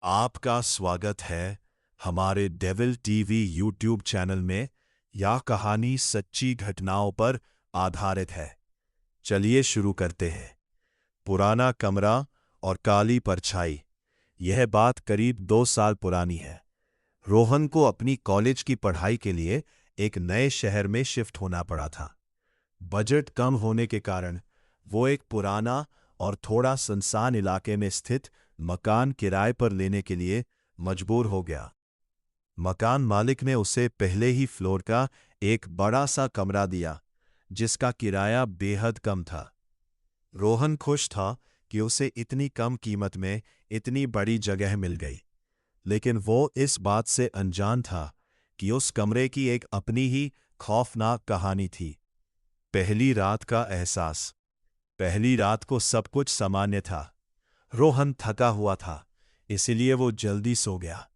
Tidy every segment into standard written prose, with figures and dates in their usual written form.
आपका स्वागत है हमारे डेविल टीवी यूट्यूब चैनल में। यह कहानी सच्ची घटनाओं पर आधारित है। चलिए शुरू करते हैं। पुराना कमरा और काली परछाई। यह बात करीब 2 साल पुरानी है। रोहन को अपनी कॉलेज की पढ़ाई के लिए एक नए शहर में शिफ्ट होना पड़ा था। बजट कम होने के कारण वो एक पुराना और थोड़ा सुनसान इलाके में स्थित मकान किराए पर लेने के लिए मजबूर हो गया। मकान मालिक ने उसे पहले ही फ्लोर का एक बड़ा सा कमरा दिया, जिसका किराया बेहद कम था। रोहन खुश था कि उसे इतनी कम कीमत में इतनी बड़ी जगह मिल गई, लेकिन वो इस बात से अनजान था कि उस कमरे की एक अपनी ही खौफनाक कहानी थी। पहली रात का एहसास। पहली रात को सब कुछ सामान्य था। रोहन थका हुआ था, इसलिए वो जल्दी सो गया।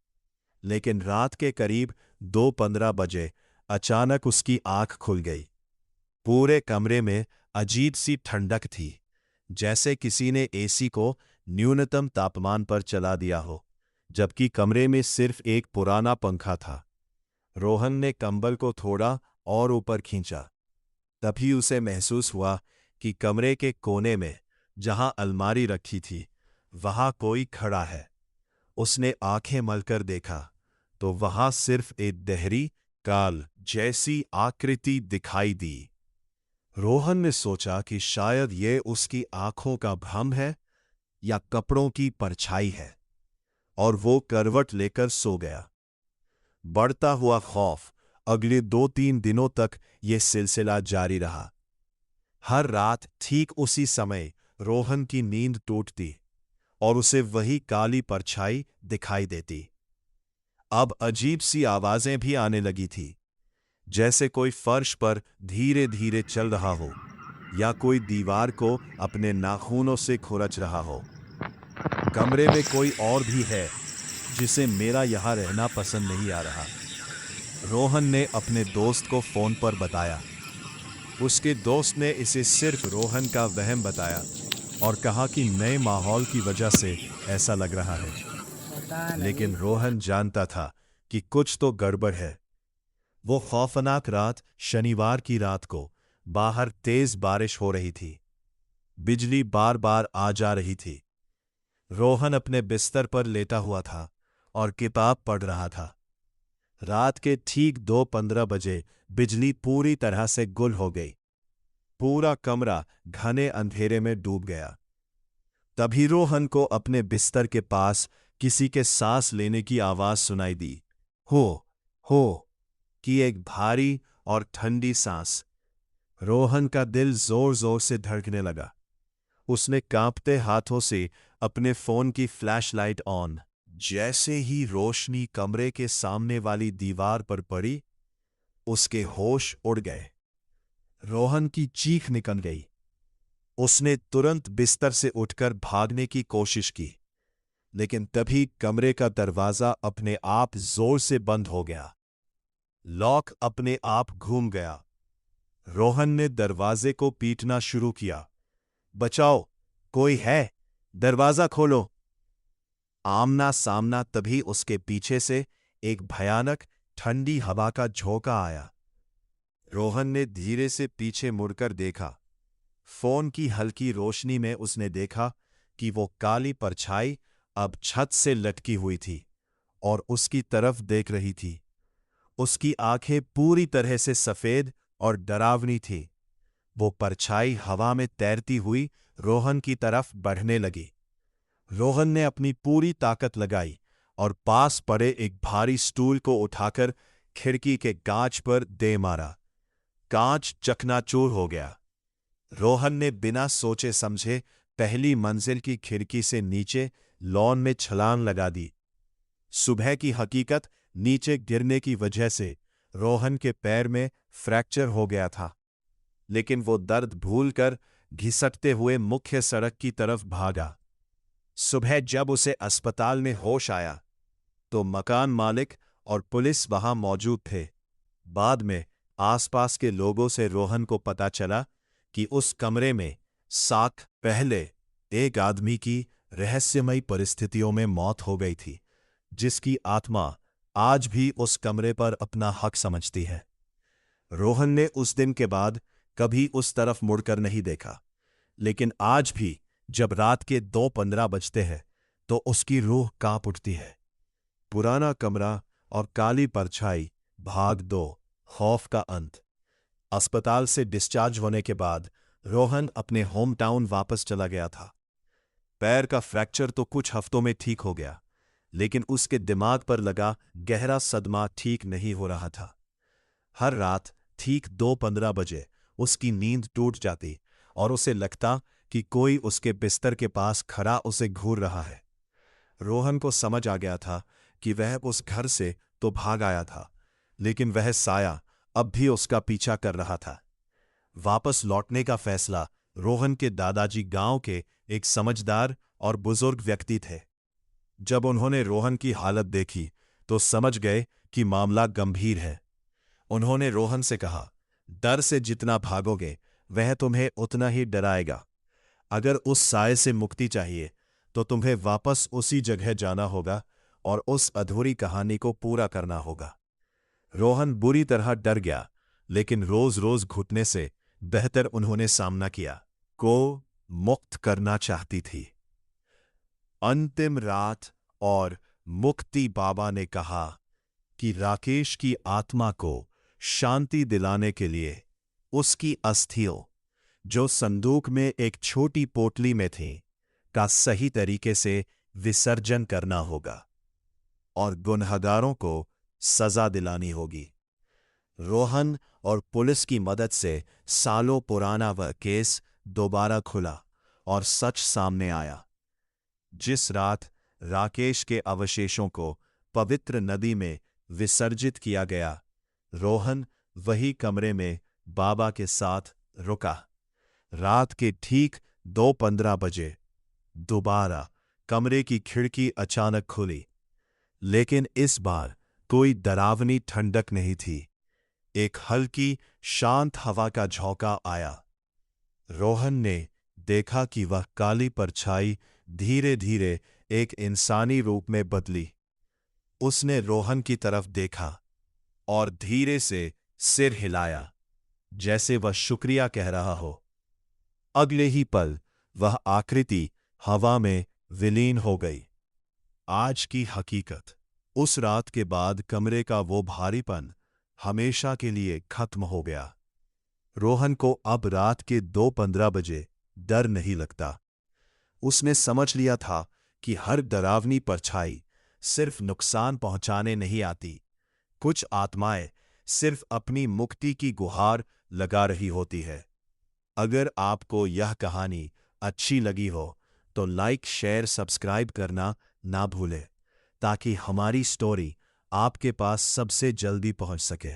लेकिन रात के करीब 2:15 बजे अचानक उसकी आंख खुल गई। पूरे कमरे में अजीब सी ठंडक थी, जैसे किसी ने एसी को न्यूनतम तापमान पर चला दिया हो, जबकि कमरे में सिर्फ एक पुराना पंखा था। रोहन ने कंबल को थोड़ा और ऊपर खींचा। तभी उसे महसूस हुआ कि कमरे के कोने में, जहां अलमारी रखी थी, वहां कोई खड़ा है। उसने आंखें मलकर देखा तो वहां सिर्फ एक गहरी काल जैसी आकृति दिखाई दी। रोहन ने सोचा कि शायद ये उसकी आंखों का भ्रम है या कपड़ों की परछाई है, और वो करवट लेकर सो गया। बढ़ता हुआ खौफ अगले 2-3 दिनों तक ये सिलसिला जारी रहा। हर रात ठीक उसी समय रोहन की नींद टूटती और उसे वही काली परछाई दिखाई देती। अब अजीब सी आवाजें भी आने लगी थी, जैसे कोई फर्श पर धीरे धीरे चल रहा हो या कोई दीवार को अपने नाखूनों से खुरच रहा हो। कमरे में कोई और भी है, जिसे मेरा यहां रहना पसंद नहीं आ रहा। रोहन ने अपने दोस्त को फोन पर बताया। उसके दोस्त ने इसे सिर्फ रोहन का वहम बताया और कहा कि नए माहौल की वजह से ऐसा लग रहा है। लेकिन रोहन जानता था कि कुछ तो गड़बड़ है। वो खौफनाक रात शनिवार की रात को बाहर तेज बारिश हो रही थी। बिजली बार बार आ जा रही थी। रोहन अपने बिस्तर पर लेटा हुआ था और किताब पढ़ रहा था। रात के ठीक 2:15 बजे बिजली पूरी तरह से गुल हो गई। पूरा कमरा घने अंधेरे में डूब गया। तभी रोहन को अपने बिस्तर के पास किसी के सांस लेने की आवाज सुनाई दी। हो की एक भारी और ठंडी सांस। रोहन का दिल जोर जोर से धड़कने लगा। उसने कांपते हाथों से अपने फोन की फ्लैशलाइट ऑन। जैसे ही रोशनी कमरे के सामने वाली दीवार पर पड़ी, उसके होश उड़ गए। रोहन की चीख निकल गई। उसने तुरंत बिस्तर से उठकर भागने की कोशिश की, लेकिन तभी कमरे का दरवाजा अपने आप जोर से बंद हो गया। लॉक अपने आप घूम गया। रोहन ने दरवाजे को पीटना शुरू किया। बचाओ, कोई है, दरवाजा खोलो। आमना सामना तभी उसके पीछे से एक भयानक ठंडी हवा का झोंका आया। रोहन ने धीरे से पीछे मुड़कर देखा। फोन की हल्की रोशनी में उसने देखा कि वो काली परछाई अब छत से लटकी हुई थी और उसकी तरफ देख रही थी। उसकी आंखें पूरी तरह से सफेद और डरावनी थी। वो परछाई हवा में तैरती हुई रोहन की तरफ बढ़ने लगी। रोहन ने अपनी पूरी ताकत लगाई और पास पड़े एक भारी स्टूल को उठाकर खिड़की के कांच पर दे मारा। कांच चकनाचूर हो गया। रोहन ने बिना सोचे समझे पहली मंजिल की खिड़की से नीचे लॉन में छलांग लगा दी। सुबह की हकीकत, नीचे गिरने की वजह से रोहन के पैर में फ्रैक्चर हो गया था, लेकिन वो दर्द भूलकर घिसटते हुए मुख्य सड़क की तरफ भागा। सुबह जब उसे अस्पताल में होश आया, तो मकान मालिक और पुलिस वहां मौजूद थे। बाद में आसपास के लोगों से रोहन को पता चला कि उस कमरे में साख पहले एक आदमी की रहस्यमयी परिस्थितियों में मौत हो गई थी, जिसकी आत्मा आज भी उस कमरे पर अपना हक समझती है। रोहन ने उस दिन के बाद कभी उस तरफ मुड़कर नहीं देखा, लेकिन आज भी जब रात के 2:15 बजते हैं तो उसकी रूह कांप उठती है। पुराना कमरा और काली परछाई, भाग 2, खौफ का अंत। अस्पताल से डिस्चार्ज होने के बाद रोहन अपने होम टाउन वापस चला गया था। पैर का फ्रैक्चर तो कुछ हफ्तों में ठीक हो गया, लेकिन उसके दिमाग पर लगा गहरा सदमा ठीक नहीं हो रहा था। हर रात ठीक 2:15 बजे उसकी नींद टूट जाती और उसे लगता कि कोई उसके बिस्तर के पास खड़ा उसे घूर रहा है। रोहन को समझ आ गया था कि वह उस घर से तो भाग आया था, लेकिन वह साया अब भी उसका पीछा कर रहा था। वापस लौटने का फैसला रोहन के दादाजी गांव के एक समझदार और बुजुर्ग व्यक्ति थे। जब उन्होंने रोहन की हालत देखी तो समझ गए कि मामला गंभीर है। उन्होंने रोहन से कहा, डर से जितना भागोगे वह तुम्हें उतना ही डराएगा। अगर उस साए से मुक्ति चाहिए तो तुम्हें वापस उसी जगह जाना होगा और उस अधूरी कहानी को पूरा करना होगा। रोहन बुरी तरह डर गया, लेकिन रोज रोज घुटने से बेहतर उन्होंने सामना किया। को मुक्त करना चाहती थी। अंतिम रात और मुक्ति बाबा ने कहा कि राकेश की आत्मा को शांति दिलाने के लिए उसकी अस्थियों, जो संदूक में एक छोटी पोटली में थी, का सही तरीके से विसर्जन करना होगा और गुनहगारों को सजा दिलानी होगी। रोहन और पुलिस की मदद से सालों पुराना वह केस दोबारा खुला और सच सामने आया। जिस रात राकेश के अवशेषों को पवित्र नदी में विसर्जित किया गया, रोहन वही कमरे में बाबा के साथ रुका। रात के ठीक 2:15 बजे दोबारा कमरे की खिड़की अचानक खुली, लेकिन इस बार कोई डरावनी ठंडक नहीं थी। एक हल्की शांत हवा का झोंका आया। रोहन ने देखा कि वह काली परछाई धीरे धीरे एक इंसानी रूप में बदली। उसने रोहन की तरफ देखा और धीरे से सिर हिलाया, जैसे वह शुक्रिया कह रहा हो। अगले ही पल वह आकृति हवा में विलीन हो गई। आज की हकीकत, उस रात के बाद कमरे का वो भारीपन हमेशा के लिए खत्म हो गया। रोहन को अब रात के 2:15 बजे डर नहीं लगता। उसने समझ लिया था कि हर डरावनी परछाई सिर्फ नुकसान पहुंचाने नहीं आती। कुछ आत्माएं सिर्फ अपनी मुक्ति की गुहार लगा रही होती है। अगर आपको यह कहानी अच्छी लगी हो तो लाइक, शेयर, सब्सक्राइब करना ना भूलें, ताकि हमारी स्टोरी आपके पास सबसे जल्दी पहुंच सके।